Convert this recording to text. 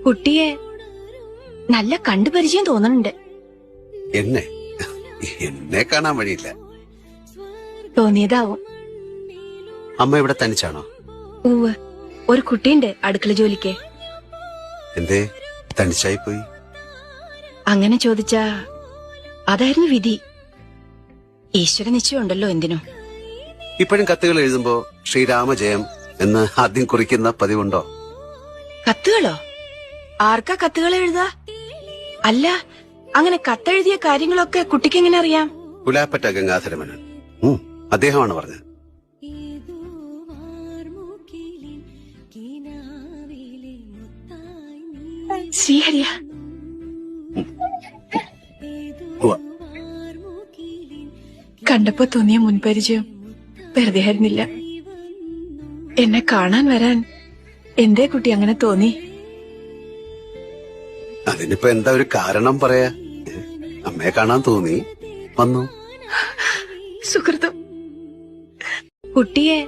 കുട്ടിയെ നല്ല കണ്ടുപരിചയം തോന്നുന്നുണ്ട്. എന്നെ കാണാൻ വഴിയില്ല. തോന്നിയതാവും. അമ്മ ഇവിടെ തനിച്ചാണോ? ഉവ്, ഒരു കുട്ടിയുണ്ട് അടുക്കള ജോലിക്ക്. എന്തേ തനിച്ചായി പോയി? അങ്ങനെ ചോദിച്ചാ അതായിരുന്നു വിധി. ഈശ്വര നിശ്ചയമുണ്ടല്ലോ എന്തിനും. ഇപ്പോഴും കത്തുകൾ എഴുതുമ്പോ ശ്രീരാമജയം എന്ന് ആദ്യം കുറിക്കുന്ന പതിവുണ്ടോ? കത്തുകളോ? ആർക്കാ കത്തുകൾ എഴുതാ? അല്ല, അങ്ങനെ കത്തെഴുതിയ കാര്യങ്ങളൊക്കെ കുട്ടിക്ക് എങ്ങനെ അറിയാം? പുലാപ്പറ്റ ഗംഗാധരമേനോൻ അദ്ദേഹമാണ് പറഞ്ഞത്. ശ്രീഹരിയ, കണ്ടപ്പോ തോന്നിയ മുൻപരിചയം വെറുതെ ആയിരുന്നില്ല. എന്നെ കാണാൻ വരാൻ എന്തേ കുട്ടി അങ്ങനെ തോന്നി? അതിനിപ്പോ എന്താ ഒരു കാരണം പറയാ? അമ്മയെ കാണാൻ തോന്നി, വന്നു. സുഹൃത്തും കുട്ടിയെ